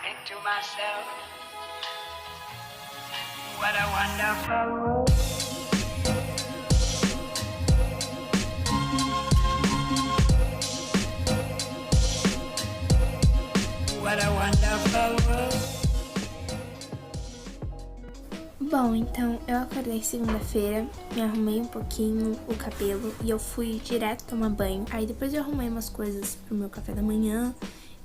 think to myself, what a wonderful world. What a wonderful world. Bom, então eu acordei segunda-feira, me arrumei um pouquinho o cabelo e eu fui direto tomar banho. Aí depois eu arrumei umas coisas pro meu café da manhã,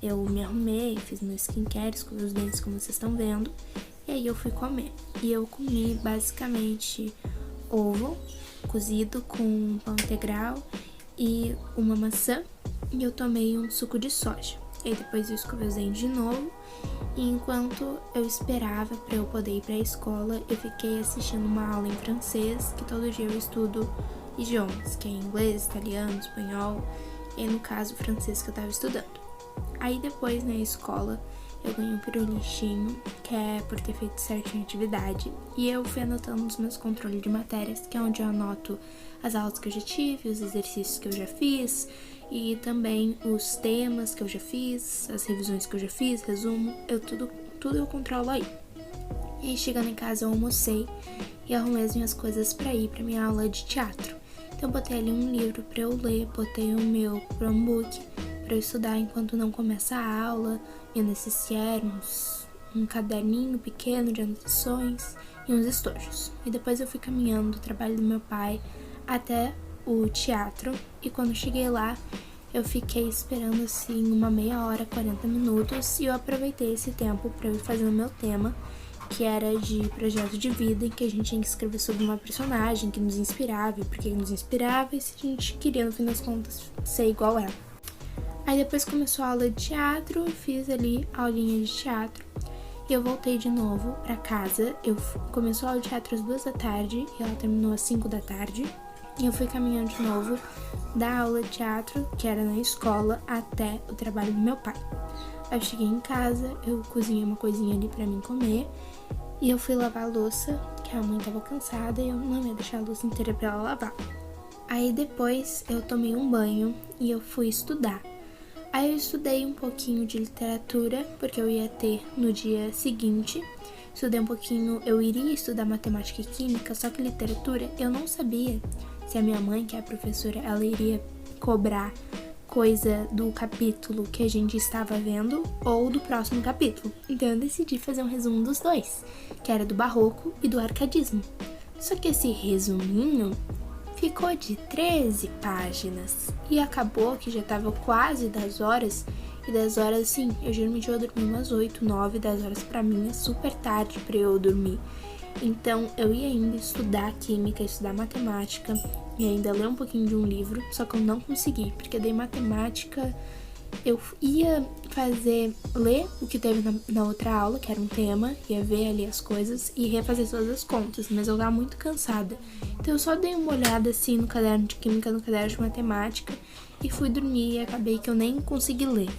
eu me arrumei, fiz meu skincare, escovei os dentes como vocês estão vendo. E aí eu fui comer. E eu comi basicamente ovo cozido com pão integral e uma maçã. E eu tomei um suco de soja. E aí depois eu escovei os dentes de novo. E enquanto eu esperava para eu poder ir para a escola, eu fiquei assistindo uma aula em francês, que todo dia eu estudo idiomas, que é inglês, italiano, espanhol, e no caso o francês que eu tava estudando. Aí depois na escola eu ganhei um pirulitinho, que é por ter feito certinho atividade, e eu fui anotando os meus controles de matérias, que é onde eu anoto as aulas que eu já tive, os exercícios que eu já fiz, e também os temas que eu já fiz, as revisões que eu já fiz, resumo, tudo eu controlo aí. E aí chegando em casa eu almocei e arrumei as minhas coisas pra ir pra minha aula de teatro. Então eu botei ali um livro pra eu ler, botei o meu Chromebook pra eu estudar enquanto não começa a aula, minha necessaire, um caderninho pequeno de anotações e uns estojos. E depois eu fui caminhando do trabalho do meu pai até o teatro, e quando cheguei lá eu fiquei esperando assim uma meia hora, 40 minutos, e eu aproveitei esse tempo para eu ir fazendo meu tema, que era de projeto de vida, em que a gente tinha que escrever sobre uma personagem que nos inspirava, e por que nos inspirava, e se a gente queria no fim das contas ser igual ela. Aí depois começou a aula de teatro, eu fiz ali a aulinha de teatro, e eu voltei de novo para casa. Começou a aula de teatro às 2 da tarde e ela terminou às 5 da tarde. E eu fui caminhando de novo da aula de teatro, que era na escola, até o trabalho do meu pai. Aí eu cheguei em casa, eu cozinhei uma coisinha ali pra mim comer, e eu fui lavar a louça, que a mãe tava cansada e eu não ia deixar a louça inteira pra ela lavar. Aí depois eu tomei um banho e eu fui estudar. Aí eu estudei um pouquinho de literatura, porque eu ia ter no dia seguinte. Estudei um pouquinho, eu iria estudar matemática e química, só que literatura eu não sabia se a minha mãe, que é a professora, ela iria cobrar coisa do capítulo que a gente estava vendo ou do próximo capítulo. Então eu decidi fazer um resumo dos dois, que era do barroco e do arcadismo. Só que esse resuminho ficou de 13 páginas e acabou que já estava quase 10 horas. E 10 horas, assim, eu geralmente vou dormir umas 8, 9, 10 horas pra mim é super tarde pra eu dormir. Então eu ia ainda estudar química, estudar matemática e ainda ler um pouquinho de um livro, só que eu não consegui, porque daí matemática eu ia ler o que teve na outra aula, que era um tema, ia ver ali as coisas e refazer todas as contas, mas eu tava muito cansada. Então eu só dei uma olhada assim no caderno de química, no caderno de matemática e fui dormir, e acabei que eu nem consegui ler.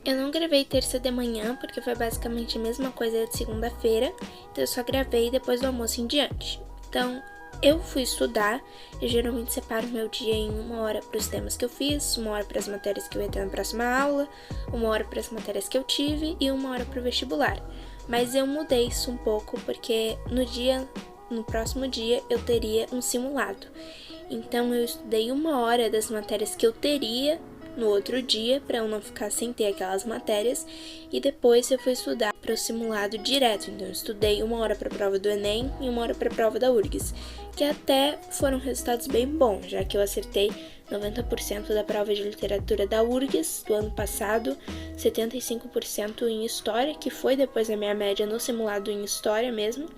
Eu não gravei terça de manhã, porque foi basicamente a mesma coisa de segunda-feira, então eu só gravei depois do almoço em diante. Então, eu fui estudar, eu geralmente separo meu dia em 1 hora para os temas que eu fiz, 1 hora para as matérias que eu ia ter na próxima aula, 1 hora para as matérias que eu tive e 1 hora para o vestibular. Mas eu mudei isso um pouco, porque no próximo dia eu teria um simulado. Então eu estudei 1 hora das matérias que eu teria no outro dia, para eu não ficar sem ter aquelas matérias, e depois eu fui estudar para o simulado direto. Então eu estudei 1 hora para a prova do Enem e 1 hora para a prova da URGS, que até foram resultados bem bons, já que eu acertei 90% da prova de literatura da URGS do ano passado, 75% em história, que foi depois a minha média no simulado em história mesmo,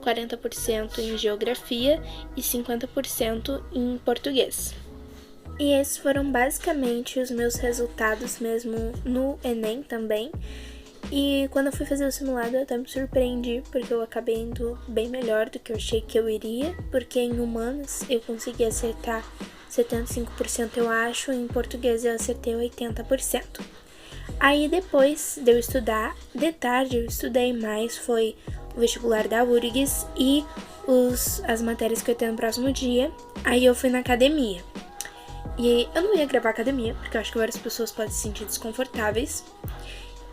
40% em geografia e 50% em português. E esses foram basicamente os meus resultados mesmo no Enem também. E quando eu fui fazer o simulado eu até me surpreendi, porque eu acabei indo bem melhor do que eu achei que eu iria, porque em humanas eu consegui acertar 75% eu acho, e em português eu acertei 80%. Aí depois de eu estudar, de tarde eu estudei mais, foi o vestibular da URGS e as matérias que eu tenho no próximo dia. Aí eu fui na academia. E eu não ia gravar academia, porque eu acho que várias pessoas podem se sentir desconfortáveis.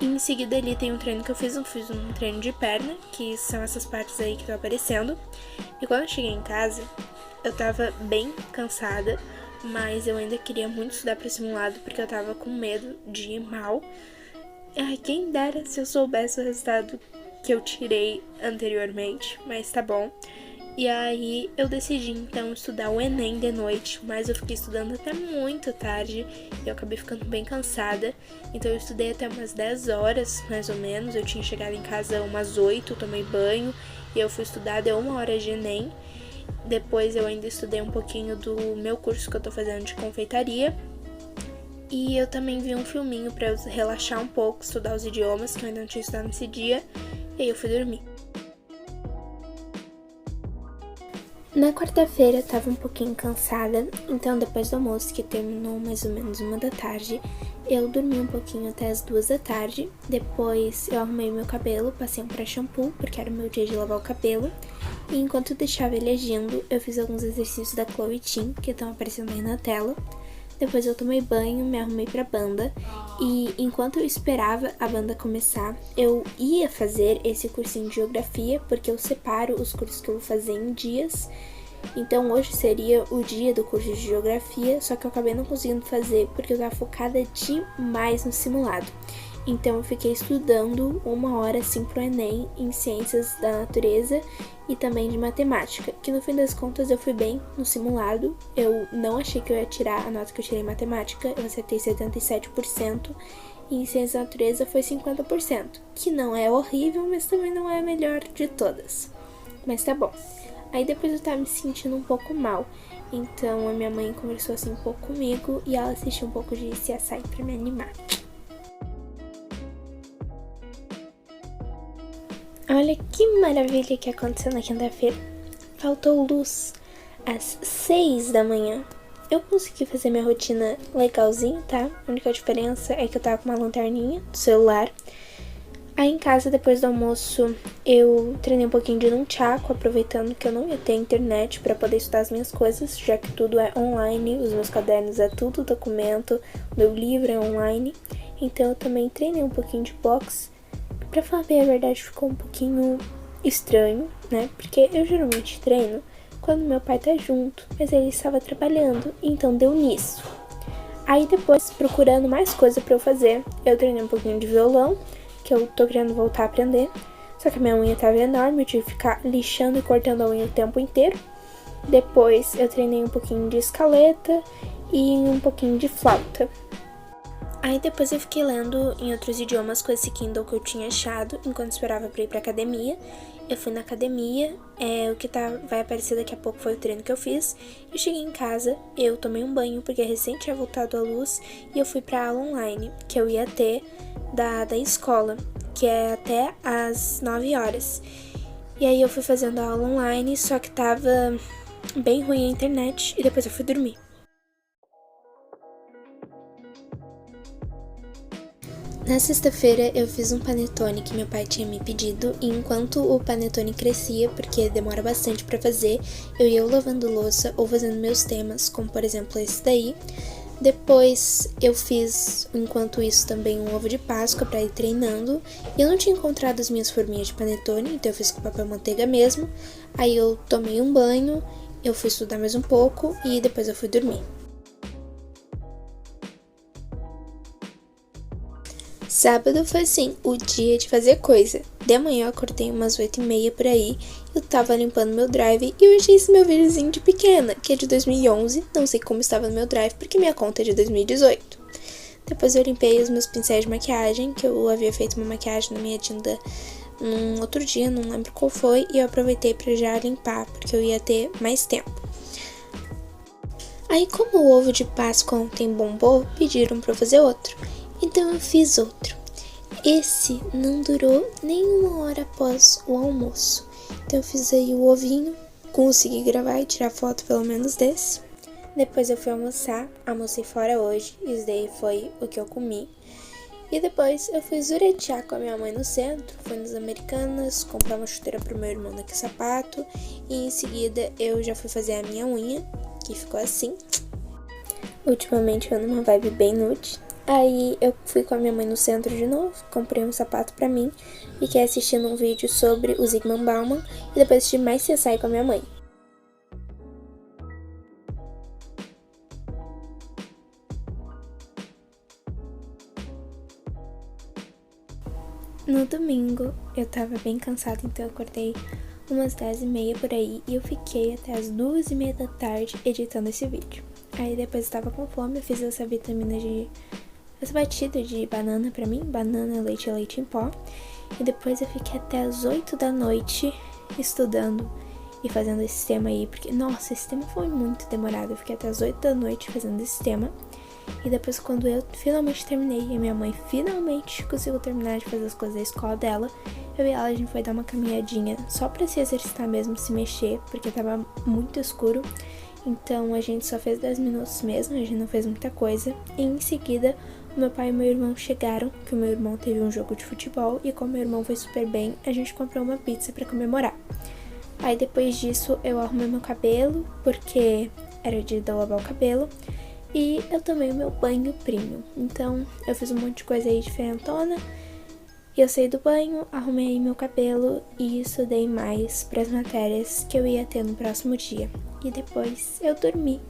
E em seguida ali tem um treino que eu fiz um treino de perna, que são essas partes aí que estão aparecendo. E quando eu cheguei em casa, eu tava bem cansada, mas eu ainda queria muito estudar para o simulado, porque eu tava com medo de ir mal. Ai, quem dera se eu soubesse o resultado que eu tirei anteriormente, mas tá bom. E aí eu decidi então estudar o Enem de noite, mas eu fiquei estudando até muito tarde e eu acabei ficando bem cansada. Então eu estudei até umas 10 horas, mais ou menos. Eu tinha chegado em casa umas 8, tomei banho e eu fui estudar, deu 1 hora de Enem. Depois eu ainda estudei um pouquinho do meu curso que eu tô fazendo de confeitaria. E eu também vi um filminho pra eu relaxar um pouco, estudar os idiomas que eu ainda não tinha estudado nesse dia. E aí eu fui dormir. Na quarta-feira eu tava um pouquinho cansada, então depois do almoço, que terminou mais ou menos 1 da tarde, eu dormi um pouquinho até as 2 da tarde. Depois eu arrumei meu cabelo, passei um pré-shampoo, porque era o meu dia de lavar o cabelo. E enquanto eu deixava ele agindo, eu fiz alguns exercícios da Chloe Ting, que estão aparecendo aí na tela. Depois eu tomei banho, me arrumei pra banda. E enquanto eu esperava a banda começar, eu ia fazer esse cursinho de geografia, porque eu separo os cursos que eu vou fazer em dias. Então hoje seria o dia do curso de geografia, só que eu acabei não conseguindo fazer porque eu tava focada demais no simulado. Então eu fiquei estudando 1 hora assim pro Enem em ciências da natureza e também de matemática, que no fim das contas eu fui bem no simulado. Eu não achei que eu ia tirar a nota que eu tirei em matemática, eu acertei 77%, e em ciências da natureza foi 50%, que não é horrível, mas também não é a melhor de todas. Mas tá bom. Aí depois eu tava me sentindo um pouco mal, então a minha mãe conversou assim um pouco comigo e ela assistiu um pouco de CSI pra me animar. Olha que maravilha que aconteceu na quinta-feira. Faltou luz às 6 da manhã. Eu consegui fazer minha rotina legalzinho, tá? A única diferença é que eu tava com uma lanterninha do celular. Aí em casa, depois do almoço, eu treinei um pouquinho de nunchaku, aproveitando que eu não ia ter internet pra poder estudar as minhas coisas, já que tudo é online, os meus cadernos é tudo documento, o meu livro é online. Então eu também treinei um pouquinho de boxe. Pra falar bem a verdade, ficou um pouquinho estranho, né? Porque eu geralmente treino quando meu pai tá junto, mas ele estava trabalhando, então deu nisso. Aí depois, procurando mais coisa pra eu fazer, eu treinei um pouquinho de violão, que eu tô querendo voltar a aprender. Só que a minha unha tava enorme, eu tive que ficar lixando e cortando a unha o tempo inteiro. Depois eu treinei um pouquinho de escaleta e um pouquinho de flauta. Aí depois eu fiquei lendo em outros idiomas com esse Kindle que eu tinha achado enquanto esperava pra ir pra academia. Eu fui na academia, o que vai aparecer daqui a pouco foi o treino que eu fiz. Eu cheguei em casa, eu tomei um banho porque recém tinha voltado a luz e eu fui pra aula online que eu ia ter da escola, que é até às 9 horas. E aí eu fui fazendo a aula online, só que tava bem ruim a internet e depois eu fui dormir. Na sexta-feira eu fiz um panetone que meu pai tinha me pedido e enquanto o panetone crescia, porque demora bastante pra fazer, eu ia ou lavando louça ou fazendo meus temas, como por exemplo esse daí. Depois eu fiz, enquanto isso, também um ovo de Páscoa pra ir treinando. E eu não tinha encontrado as minhas forminhas de panetone, então eu fiz com papel manteiga mesmo. Aí eu tomei um banho, eu fui estudar mais um pouco e depois eu fui dormir. Sábado foi assim, o dia de fazer coisa. De manhã eu acordei umas 8h30 por aí, eu tava limpando meu drive e eu achei esse meu videozinho de pequena, que é de 2011, não sei como estava no meu drive porque minha conta é de 2018. Depois eu limpei os meus pincéis de maquiagem, que eu havia feito uma maquiagem na minha tinta num outro dia, não lembro qual foi, e eu aproveitei pra já limpar, porque eu ia ter mais tempo. Aí como o ovo de Páscoa ontem bombou, pediram pra eu fazer outro. Então eu fiz outro. Esse não durou nem 1 hora após o almoço. Então eu fiz aí o ovinho, consegui gravar e tirar foto pelo menos desse. Depois eu fui almoçar, almocei fora hoje, isso daí foi o que eu comi. E depois eu fui zuretear com a minha mãe no centro, fui nas Americanas, comprar uma chuteira pro meu irmão daqui sapato. E em seguida eu já fui fazer a minha unha, que ficou assim. Ultimamente eu ando numa vibe bem nude. Aí eu fui com a minha mãe no centro de novo, comprei um sapato pra mim, fiquei assistindo um vídeo sobre o Zygmunt Bauman e depois assisti mais CSI com a minha mãe. No domingo eu tava bem cansada, então eu acordei umas 10h30 por aí e eu fiquei até as 2h30 da tarde editando esse vídeo. Aí depois eu tava com fome, eu fiz essa batida de banana pra mim, banana, leite e leite em pó. E depois eu fiquei até as 8 da noite estudando e fazendo esse tema aí, porque, nossa, esse tema foi muito demorado. Eu fiquei até as 8 da noite fazendo esse tema. E depois, quando eu finalmente terminei e minha mãe finalmente conseguiu terminar de fazer as coisas da escola dela, eu e ela, a gente foi dar uma caminhadinha só pra se exercitar mesmo, se mexer, porque tava muito escuro. Então a gente só fez 10 minutos mesmo, a gente não fez muita coisa. E em seguida, o meu pai e meu irmão chegaram, que o meu irmão teve um jogo de futebol, e como meu irmão foi super bem, a gente comprou uma pizza pra comemorar. Aí depois disso eu arrumei meu cabelo, porque era dia de eu lavar o cabelo. E eu tomei o meu banho premium. Então eu fiz um monte de coisa aí diferentona. E eu saí do banho, arrumei meu cabelo e estudei mais para as matérias que eu ia ter no próximo dia. E depois eu dormi.